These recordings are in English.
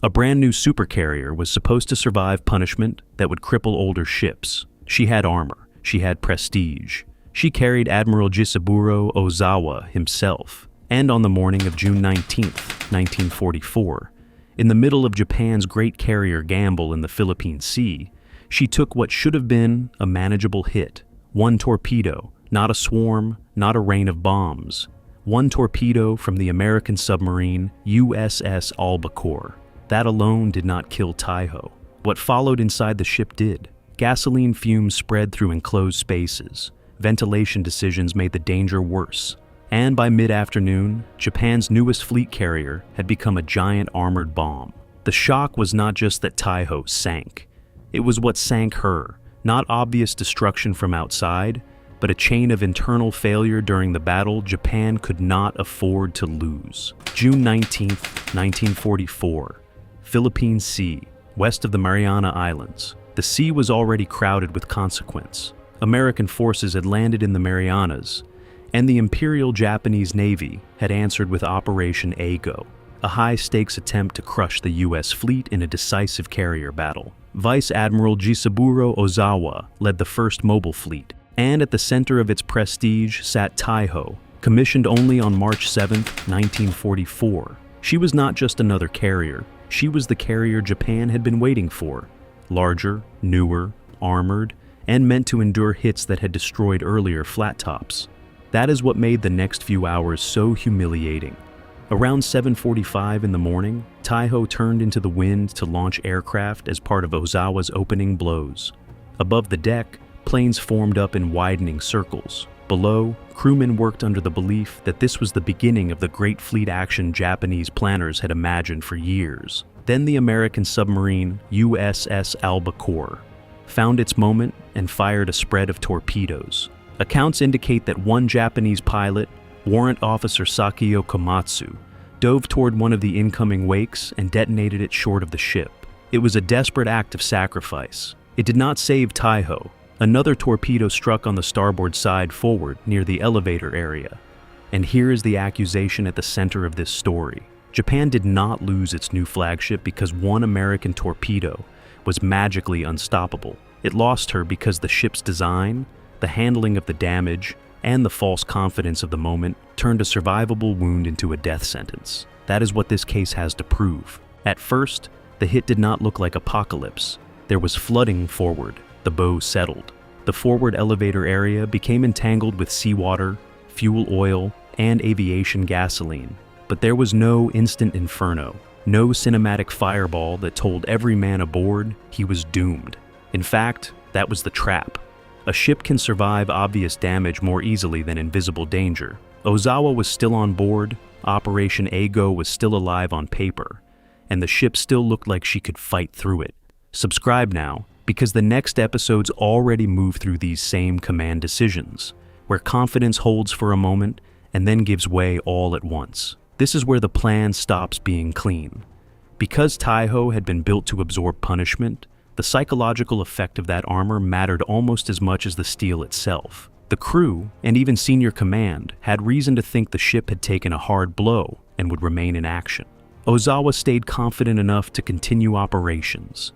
A brand new supercarrier was supposed to survive punishment that would cripple older ships. She had armor. She had prestige. She carried Admiral Jisaburo Ozawa himself. And on the morning of June 19th, 1944, in the middle of Japan's great carrier gamble in the Philippine Sea, she took what should have been a manageable hit. One torpedo, not a swarm, not a rain of bombs. One torpedo from the American submarine USS Albacore. That alone did not kill Taiho. What followed inside the ship did. Gasoline fumes spread through enclosed spaces. Ventilation decisions made the danger worse. And by mid-afternoon, Japan's newest fleet carrier had become a giant armored bomb. The shock was not just that Taiho sank. It was what sank her. Not obvious destruction from outside, but a chain of internal failure during the battle Japan could not afford to lose. June 19th, 1944. Philippine Sea, west of the Mariana Islands. The sea was already crowded with consequence. American forces had landed in the Marianas, and the Imperial Japanese Navy had answered with Operation TAIHŌ, a high-stakes attempt to crush the U.S. fleet in a decisive carrier battle. Vice Admiral Jisaburo Ozawa led the first mobile fleet, and at the center of its prestige sat Taiho, commissioned only on March 7, 1944. She was not just another carrier. She was the carrier Japan had been waiting for. Larger, newer, armored, and meant to endure hits that had destroyed earlier flat tops. That is what made the next few hours so humiliating. Around 7:45 in the morning, Taiho turned into the wind to launch aircraft as part of Ozawa's opening blows. Above the deck, planes formed up in widening circles. Below, crewmen worked under the belief that this was the beginning of the great fleet action Japanese planners had imagined for years. Then the American submarine USS Albacore found its moment and fired a spread of torpedoes. Accounts indicate that one Japanese pilot, Warrant Officer Sakio Komatsu, dove toward one of the incoming wakes and detonated it short of the ship. It was a desperate act of sacrifice. It did not save Taiho. Another torpedo struck on the starboard side forward near the elevator area. And here is the accusation at the center of this story. Japan did not lose its new flagship because one American torpedo was magically unstoppable. It lost her because the ship's design, the handling of the damage, and the false confidence of the moment turned a survivable wound into a death sentence. That is what this case has to prove. At first, the hit did not look like apocalypse. There was flooding forward. The bow settled. The forward elevator area became entangled with seawater, fuel oil, and aviation gasoline. But there was no instant inferno, no cinematic fireball that told every man aboard he was doomed. In fact, that was the trap. A ship can survive obvious damage more easily than invisible danger. Ozawa was still on board, Operation TAIHŌ was still alive on paper, and the ship still looked like she could fight through it. Subscribe now, because the next episodes already move through these same command decisions, where confidence holds for a moment and then gives way all at once. This is where the plan stops being clean. Because Taiho had been built to absorb punishment, the psychological effect of that armor mattered almost as much as the steel itself. The crew, and even senior command, had reason to think the ship had taken a hard blow and would remain in action. Ozawa stayed confident enough to continue operations.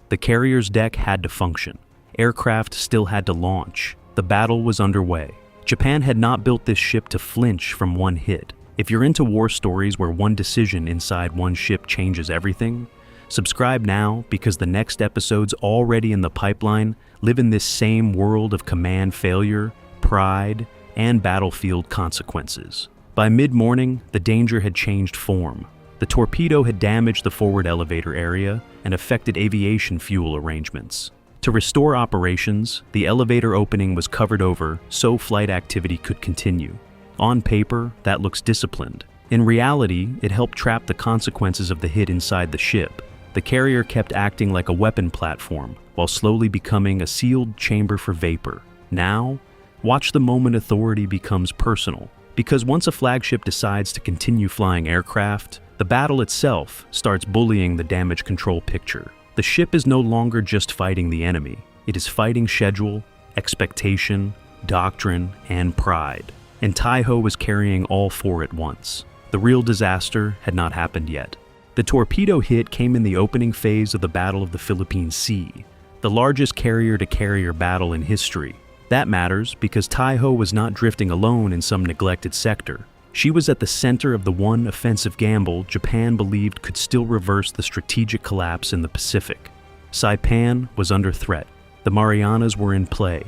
The carrier's deck had to function. Aircraft still had to launch. The battle was underway. Japan had not built this ship to flinch from one hit. If you're into war stories where one decision inside one ship changes everything, subscribe now, because the next episodes already in the pipeline live in this same world of command failure, pride, and battlefield consequences. By mid-morning, the danger had changed form. The torpedo had damaged the forward elevator area and affected aviation fuel arrangements. To restore operations, the elevator opening was covered over so flight activity could continue. On paper, that looks disciplined. In reality, it helped trap the consequences of the hit inside the ship. The carrier kept acting like a weapon platform, while slowly becoming a sealed chamber for vapor. Now, watch the moment authority becomes personal. Because once a flagship decides to continue flying aircraft, the battle itself starts bullying the damage control picture. The ship is no longer just fighting the enemy. It is fighting schedule, expectation, doctrine, and pride. And Taiho was carrying all four at once. The real disaster had not happened yet. The torpedo hit came in the opening phase of the Battle of the Philippine Sea, the largest carrier-to-carrier battle in history. That matters because Taiho was not drifting alone in some neglected sector. She was at the center of the one offensive gamble Japan believed could still reverse the strategic collapse in the Pacific. Saipan was under threat. The Marianas were in play.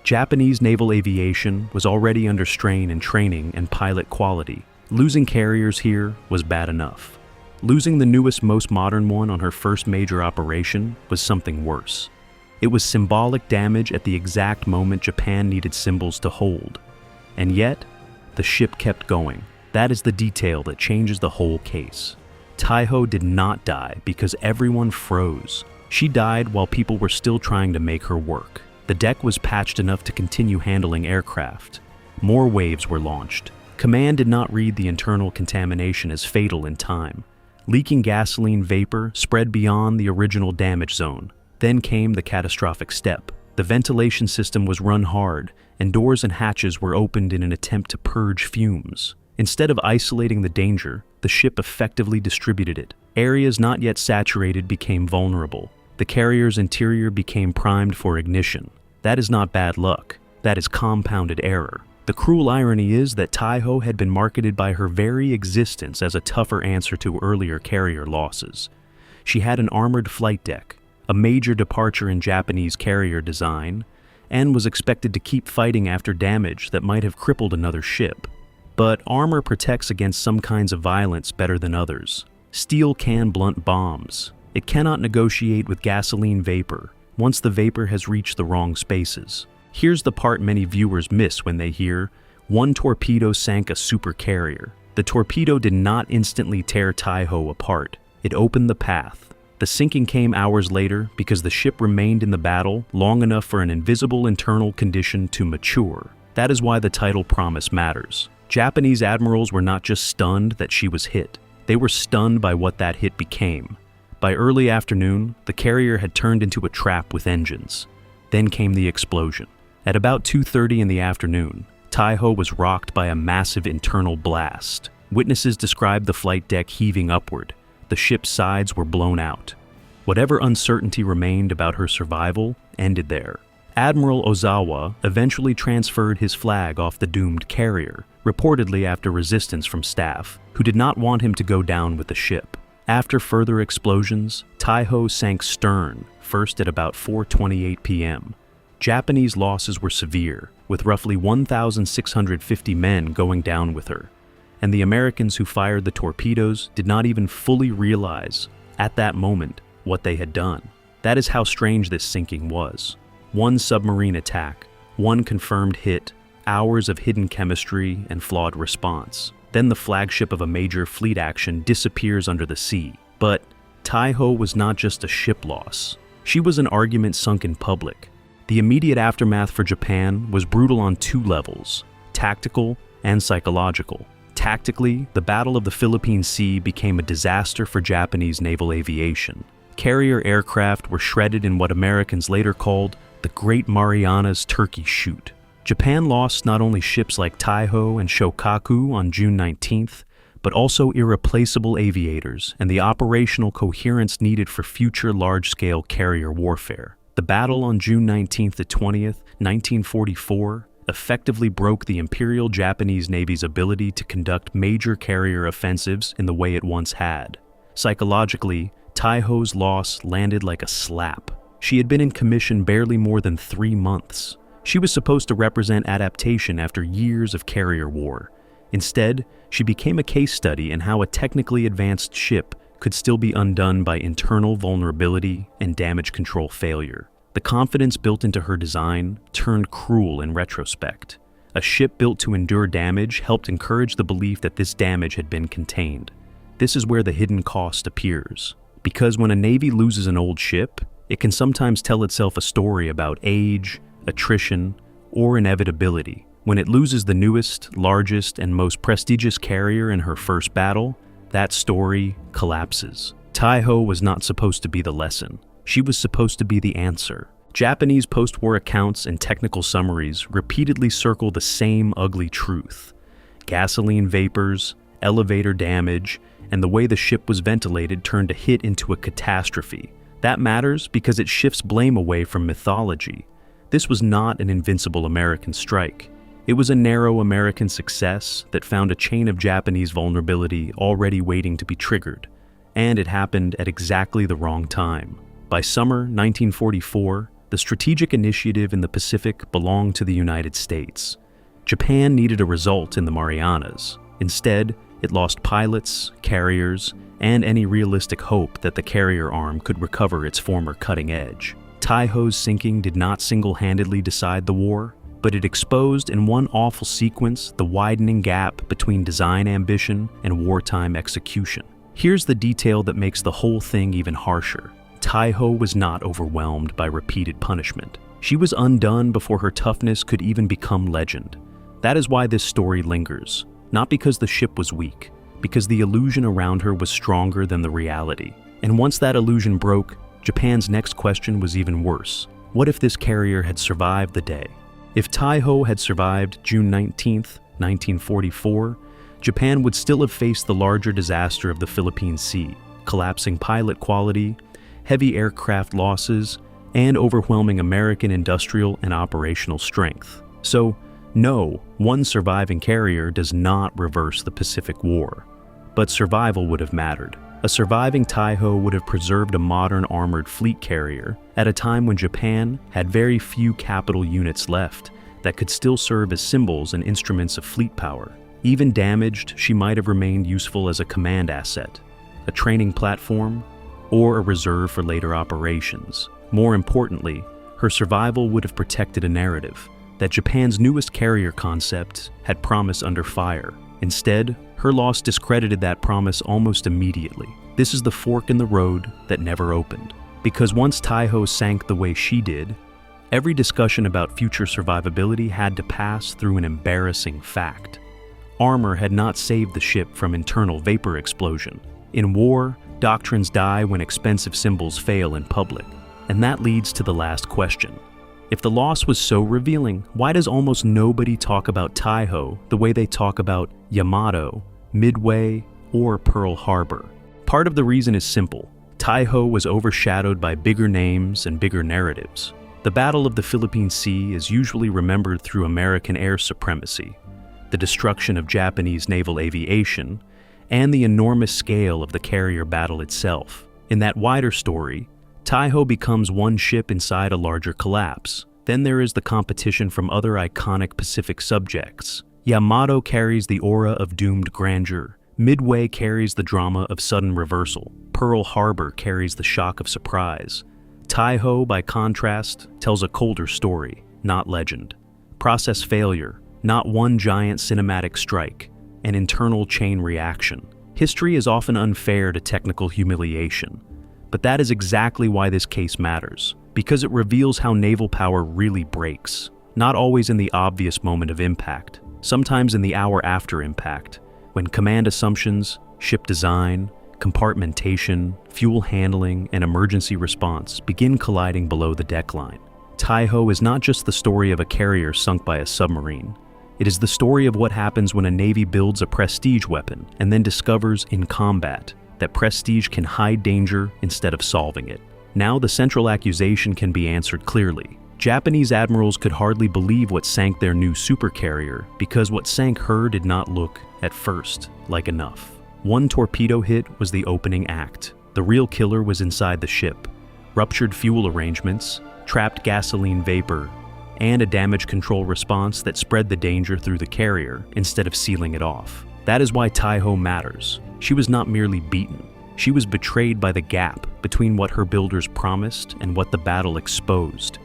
Japanese naval aviation was already under strain in training and pilot quality. Losing carriers here was bad enough. Losing the newest, most modern one on her first major operation was something worse. It was symbolic damage at the exact moment Japan needed symbols to hold. And yet, the ship kept going. That is the detail that changes the whole case. Taiho did not die because everyone froze. She died while people were still trying to make her work. The deck was patched enough to continue handling aircraft. More waves were launched. Command did not read the internal contamination as fatal in time. Leaking gasoline vapor spread beyond the original damage zone. Then came the catastrophic step. The ventilation system was run hard, and doors and hatches were opened in an attempt to purge fumes. Instead of isolating the danger, the ship effectively distributed it. Areas not yet saturated became vulnerable. The carrier's interior became primed for ignition. That is not bad luck. That is compounded error. The cruel irony is that Taiho had been marketed by her very existence as a tougher answer to earlier carrier losses. She had an armored flight deck, a major departure in Japanese carrier design, and was expected to keep fighting after damage that might have crippled another ship. But armor protects against some kinds of violence better than others. Steel can blunt bombs. It cannot negotiate with gasoline vapor once the vapor has reached the wrong spaces. Here's the part many viewers miss when they hear, "One torpedo sank a supercarrier." The torpedo did not instantly tear Taiho apart. It opened the path. The sinking came hours later because the ship remained in the battle long enough for an invisible internal condition to mature. That is why the title promise matters. Japanese admirals were not just stunned that she was hit. They were stunned by what that hit became. By early afternoon, the carrier had turned into a trap with engines. Then came the explosion. At about 2:30 in the afternoon, Taiho was rocked by a massive internal blast. Witnesses described the flight deck heaving upward. The ship's sides were blown out. Whatever uncertainty remained about her survival ended there. Admiral Ozawa eventually transferred his flag off the doomed carrier, reportedly after resistance from staff, who did not want him to go down with the ship. After further explosions, Taiho sank stern, first at about 4:28 p.m. Japanese losses were severe, with roughly 1,650 men going down with her, and the Americans who fired the torpedoes did not even fully realize, at that moment, what they had done. That is how strange this sinking was. One submarine attack, one confirmed hit, hours of hidden chemistry and flawed response. Then the flagship of a major fleet action disappears under the sea. But Taiho was not just a ship loss. She was an argument sunk in public. The immediate aftermath for Japan was brutal on two levels, tactical and psychological. Tactically, the Battle of the Philippine Sea became a disaster for Japanese naval aviation. Carrier aircraft were shredded in what Americans later called the Great Marianas Turkey Shoot. Japan lost not only ships like Taiho and Shokaku on June 19th, but also irreplaceable aviators and the operational coherence needed for future large-scale carrier warfare. The battle on June 19th to 20th, 1944, effectively broke the Imperial Japanese Navy's ability to conduct major carrier offensives in the way it once had. Psychologically, Taiho's loss landed like a slap. She had been in commission barely more than 3 months. She was supposed to represent adaptation after years of carrier war. Instead, she became a case study in how a technically advanced ship could still be undone by internal vulnerability and damage control failure. The confidence built into her design turned cruel in retrospect. A ship built to endure damage helped encourage the belief that this damage had been contained. This is where the hidden cost appears. Because when a navy loses an old ship, it can sometimes tell itself a story about age, attrition, or inevitability. When it loses the newest, largest, and most prestigious carrier in her first battle, that story collapses. Taiho was not supposed to be the lesson. She was supposed to be the answer. Japanese post-war accounts and technical summaries repeatedly circle the same ugly truth. Gasoline vapors, elevator damage, and the way the ship was ventilated turned a hit into a catastrophe. That matters because it shifts blame away from mythology. This was not an invincible American strike. It was a narrow American success that found a chain of Japanese vulnerability already waiting to be triggered, and it happened at exactly the wrong time. By summer 1944, the strategic initiative in the Pacific belonged to the United States. Japan needed a result in the Marianas. Instead, it lost pilots, carriers, and any realistic hope that the carrier arm could recover its former cutting edge. Taiho's sinking did not single-handedly decide the war, but it exposed in one awful sequence the widening gap between design ambition and wartime execution. Here's the detail that makes the whole thing even harsher. Taiho was not overwhelmed by repeated punishment. She was undone before her toughness could even become legend. That is why this story lingers, not because the ship was weak, because the illusion around her was stronger than the reality. And once that illusion broke, Japan's next question was even worse. What if this carrier had survived the day? If Taiho had survived June 19th, 1944, Japan would still have faced the larger disaster of the Philippine Sea, collapsing pilot quality, heavy aircraft losses, and overwhelming American industrial and operational strength. So, no, one surviving carrier does not reverse the Pacific War. But survival would have mattered. A surviving Taiho would have preserved a modern armored fleet carrier at a time when Japan had very few capital units left that could still serve as symbols and instruments of fleet power. Even damaged, she might have remained useful as a command asset, a training platform, or a reserve for later operations. More importantly, her survival would have protected a narrative that Japan's newest carrier concept had promise under fire. Instead, her loss discredited that promise almost immediately. This is the fork in the road that never opened. Because once Taiho sank the way she did, every discussion about future survivability had to pass through an embarrassing fact. Armor had not saved the ship from internal vapor explosion. In war, doctrines die when expensive symbols fail in public. And that leads to the last question. If the loss was so revealing, why does almost nobody talk about Taiho the way they talk about Yamato, Midway, or Pearl Harbor? Part of the reason is simple. Taiho was overshadowed by bigger names and bigger narratives. The Battle of the Philippine Sea is usually remembered through American air supremacy, the destruction of Japanese naval aviation, and the enormous scale of the carrier battle itself. In that wider story, Taiho becomes one ship inside a larger collapse. Then there is the competition from other iconic Pacific subjects. Yamato carries the aura of doomed grandeur. Midway carries the drama of sudden reversal. Pearl Harbor carries the shock of surprise. Taiho, by contrast, tells a colder story, not legend. Process failure, not one giant cinematic strike, an internal chain reaction. History is often unfair to technical humiliation. But that is exactly why this case matters, because it reveals how naval power really breaks, not always in the obvious moment of impact, sometimes in the hour after impact, when command assumptions, ship design, compartmentation, fuel handling, and emergency response begin colliding below the deckline. Taiho is not just the story of a carrier sunk by a submarine. It is the story of what happens when a navy builds a prestige weapon and then discovers in combat that prestige can hide danger instead of solving it. Now the central accusation can be answered clearly. Japanese admirals could hardly believe what sank their new supercarrier because what sank her did not look, at first, like enough. One torpedo hit was the opening act. The real killer was inside the ship. Ruptured fuel arrangements, trapped gasoline vapor, and a damage control response that spread the danger through the carrier instead of sealing it off. That is why Taiho matters. She was not merely beaten. She was betrayed by the gap between what her builders promised and what the battle exposed.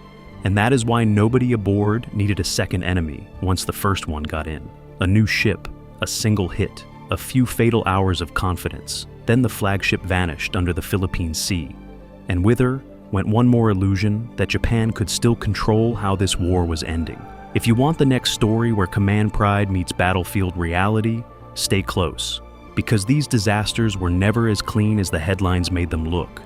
And that is why nobody aboard needed a second enemy once the first one got in. A new ship, a single hit, a few fatal hours of confidence. Then the flagship vanished under the Philippine Sea. And with her went one more illusion that Japan could still control how this war was ending. If you want the next story where command pride meets battlefield reality, stay close. Because these disasters were never as clean as the headlines made them look.